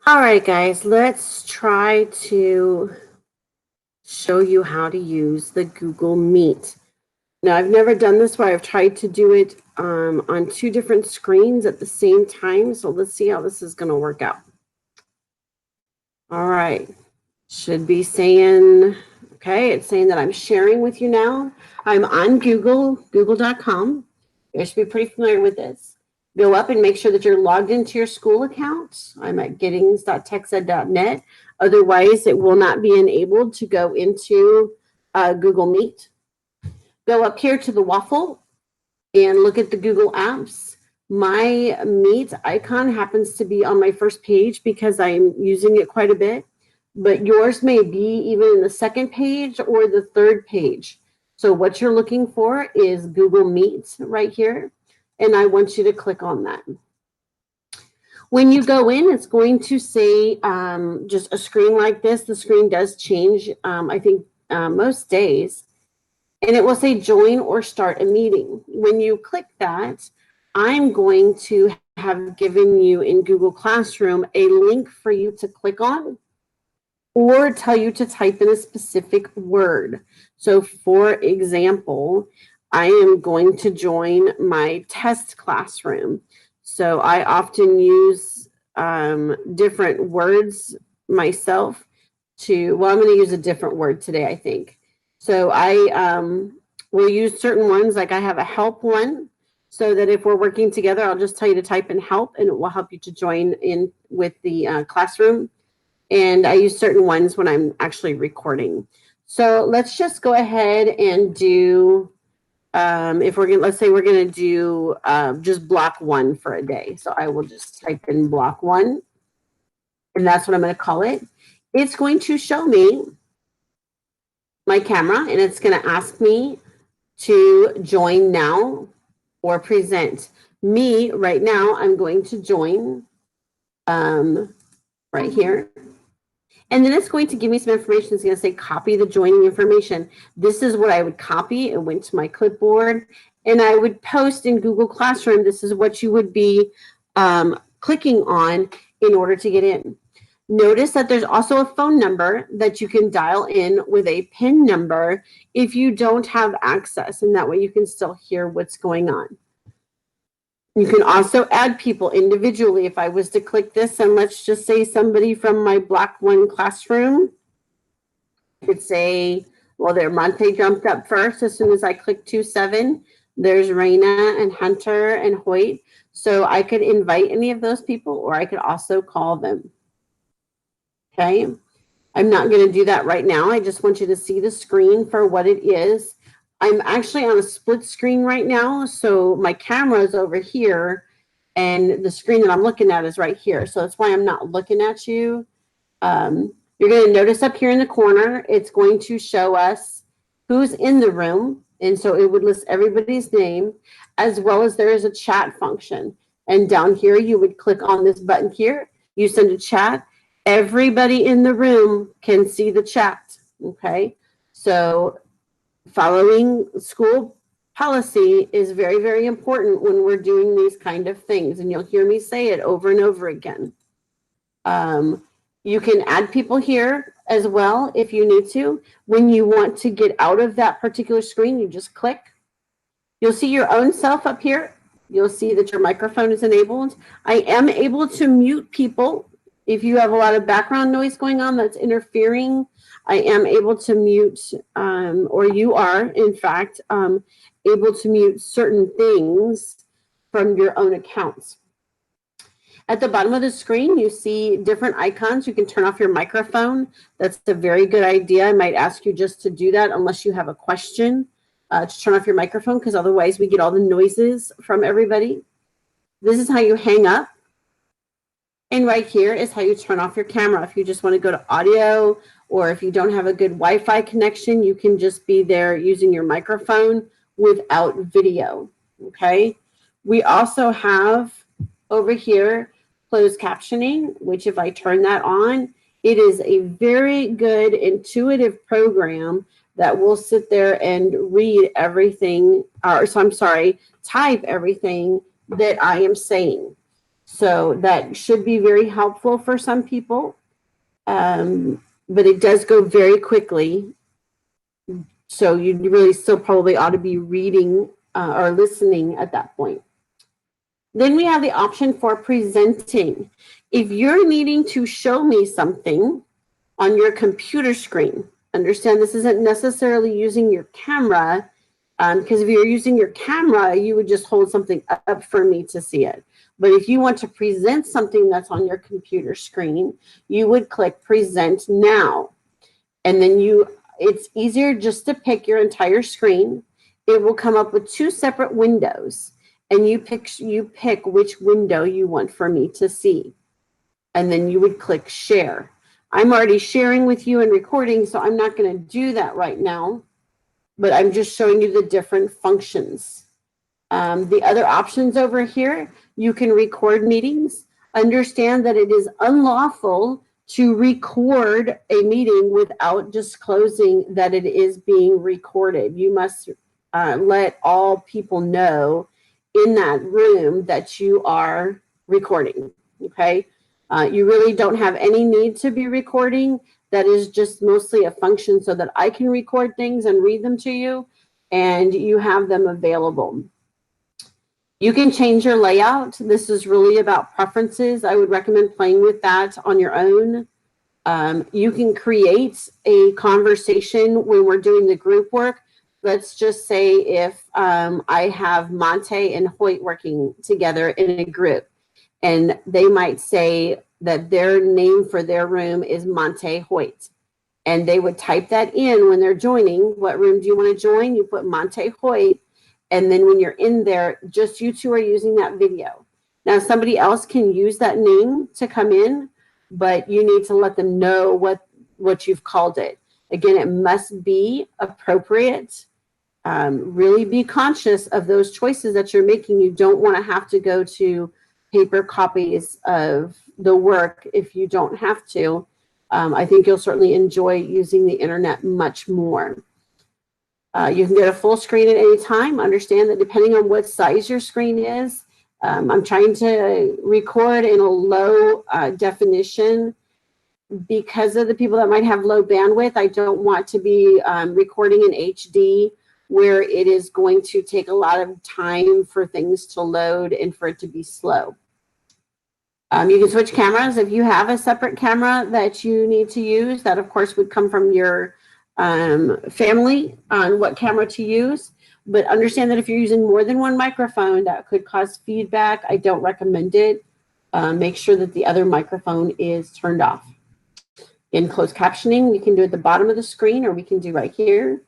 All right, guys, let's try to show you how to use the Google Meet. Now, I've never done this where I've tried to do it on two different screens at the same time. So let's see how this is going to work out. All right. Should be saying, okay, it's saying that I'm sharing with you now. I'm on Google, google.com. You should be pretty familiar with this. Go up and make sure that you're logged into your school account. I'm at gettings.texed.net. Otherwise, it will not be enabled to go into Google Meet. Go up here to the waffle and look at the Google Apps. My Meet icon happens to be on my first page because I'm using it quite a bit, but yours may be even in the second page or the third page. So what you're looking for is Google Meet right here, and I want you to click on that. When you go in, it's going to say just a screen like this. The screen does change, I think, most days. And it will say join or start a meeting. When you click that, I'm going to have given you in Google Classroom a link for you to click on or tell you to type in a specific word. So for example, I am going to join my test classroom. So I often use different words myself well, I'm going to use a different word today, I think. So I will use certain ones, like I have a help one, so that if we're working together, I'll just tell you to type in help and it will help you to join in with the classroom. And I use certain ones when I'm actually recording. So let's just go ahead and do, if we're going to, let's say we're going to do just block 1 for a day. So I will just type in block 1, and that's what I'm going to call it. It's going to show me my camera, and it's going to ask me to join now or present. Me, right now, I'm going to join right here. And then it's going to give me some information. It's going to say copy the joining information. This is what I would copy. It went to my clipboard, and I would post in Google Classroom. This is what you would be clicking on in order to get in. Notice that there's also a phone number that you can dial in with a PIN number if you don't have access, and that way you can still hear what's going on. You can also add people individually. If I was to click this, and let's just say somebody from my block 1 classroom, I could say, well, there, Monte jumped up first. As soon as I click 2-7, there's Raina and Hunter and Hoyt. So I could invite any of those people, or I could also call them. Okay, I'm not going to do that right now. I just want you to see the screen for what it is. I'm actually on a split screen right now, so my camera is over here, and the screen that I'm looking at is right here. So that's why I'm not looking at you. You're going to notice up here in the corner, it's going to show us who's in the room, and so it would list everybody's name, as well as there is a chat function. And down here, you would click on this button here. You send a chat. Everybody in the room can see the chat, okay? So following school policy is very, very important when we're doing these kind of things, and you'll hear me say it over and over again. You can add people here as well if you need to. When you want to get out of that particular screen, you just click. You'll see your own self up here. You'll see that your microphone is enabled. I am able to mute people. If you have a lot of background noise going on that's interfering, I am able to mute, or you are, in fact, able to mute certain things from your own accounts. At the bottom of the screen, you see different icons. You can turn off your microphone. That's a very good idea. I might ask you just to do that unless you have a question, to turn off your microphone, because otherwise we get all the noises from everybody. This is how you hang up. And right here is how you turn off your camera. If you just want to go to audio, or if you don't have a good Wi-Fi connection, you can just be there using your microphone without video, okay? We also have over here closed captioning, which if I turn that on, it is a very good intuitive program that will sit there and read everything, or so I'm sorry, type everything that I am saying. So that should be very helpful for some people. But it does go very quickly. So you really still probably ought to be reading or listening at that point. Then we have the option for presenting. If you're needing to show me something on your computer screen, understand this isn't necessarily using your camera, because if you're using your camera, you would just hold something up for me to see it. But if you want to present something that's on your computer screen, you would click present now. And then it's easier just to pick your entire screen. It will come up with 2 separate windows, and you pick which window you want for me to see. And then you would click share. I'm already sharing with you and recording, so I'm not going to do that right now, but I'm just showing you the different functions. The other options over here, you can record meetings. Understand that it is unlawful to record a meeting without disclosing that it is being recorded. You must let all people know in that room that you are recording, okay? You really don't have any need to be recording. That is just mostly a function so that I can record things and read them to you, and you have them available. You can change your layout. This is really about preferences. I would recommend playing with that on your own. You can create a conversation when we're doing the group work. Let's just say if I have Monte and Hoyt working together in a group, and they might say that their name for their room is Monte Hoyt. And they would type that in when they're joining. What room do you want to join? You put Monte Hoyt. And then when you're in there, just you two are using that video. Now, somebody else can use that name to come in, but you need to let them know what you've called it. Again, it must be appropriate. Really be conscious of those choices that you're making. You don't want to have to go to paper copies of the work if you don't have to. I think you'll certainly enjoy using the internet much more. You can get a full screen at any time. Understand that depending on what size your screen is, I'm trying to record in a low definition because of the people that might have low bandwidth. I don't want to be recording in HD where it is going to take a lot of time for things to load and for it to be slow. You can switch cameras. If you have a separate camera that you need to use, that of course would come from your family on what camera to use. But understand that if you're using more than one microphone, that could cause feedback. I don't recommend it. Make sure that the other microphone is turned off. In closed captioning, we can do at the bottom of the screen, or we can do right here.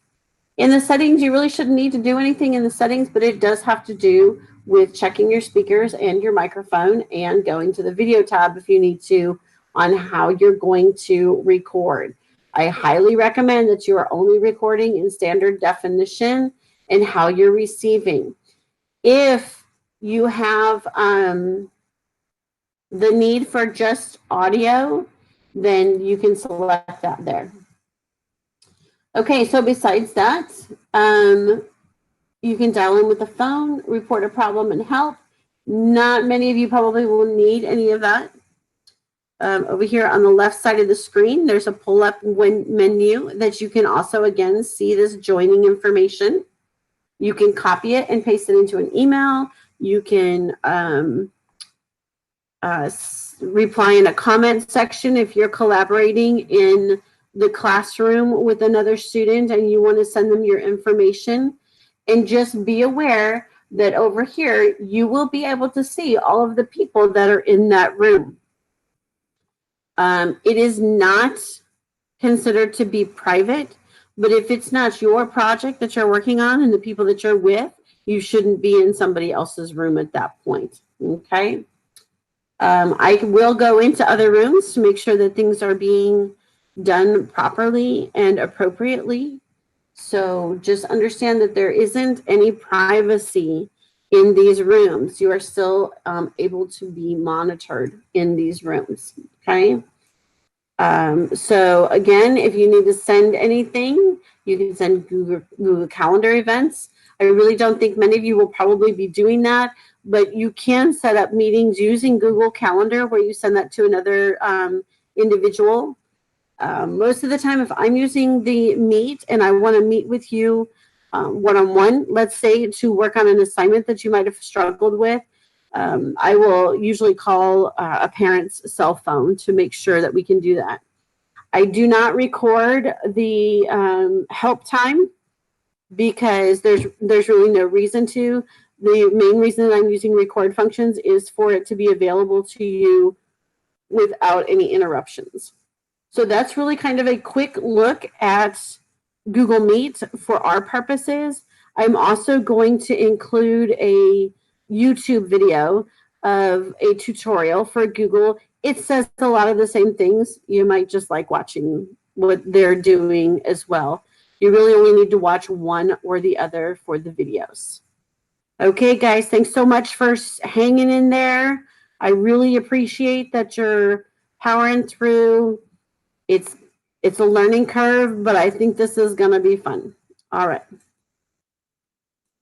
In the settings, you really shouldn't need to do anything in the settings, but it does have to do with checking your speakers and your microphone and going to the video tab if you need to on how you're going to record. I highly recommend that you are only recording in standard definition and how you're receiving. If you have the need for just audio, then you can select that there. Okay, so besides that, you can dial in with the phone, report a problem, and help. Not many of you probably will need any of that. Over here on the left side of the screen, there's a pull-up menu that you can also, again, see this joining information. You can copy it and paste it into an email. You can reply in a comment section if you're collaborating in the classroom with another student and you want to send them your information. And just be aware that over here, you will be able to see all of the people that are in that room. It is not considered to be private, but if it's not your project that you're working on and the people that you're with, you shouldn't be in somebody else's room at that point, okay? I will go into other rooms to make sure that things are being done properly and appropriately. So just understand that there isn't any privacy in these rooms. You are still able to be monitored in these rooms, okay? So again, if you need to send anything, you can send Google Calendar events. I really don't think many of you will probably be doing that, but you can set up meetings using Google Calendar where you send that to another individual. Most of the time, if I'm using the Meet and I want to meet with you one-on-one, let's say to work on an assignment that you might have struggled with, I will usually call a parent's cell phone to make sure that we can do that. I do not record the help time because there's really no reason to. The main reason that I'm using record functions is for it to be available to you without any interruptions. So that's really kind of a quick look at Google Meet for our purposes. I'm also going to include a YouTube video of a tutorial for Google. It says a lot of the same things. You might just like watching what they're doing as well. You really only need to watch one or the other for the videos. Okay, guys, thanks so much for hanging in there. I really appreciate that you're powering through. It's a learning curve, but I think this is going to be fun. All right.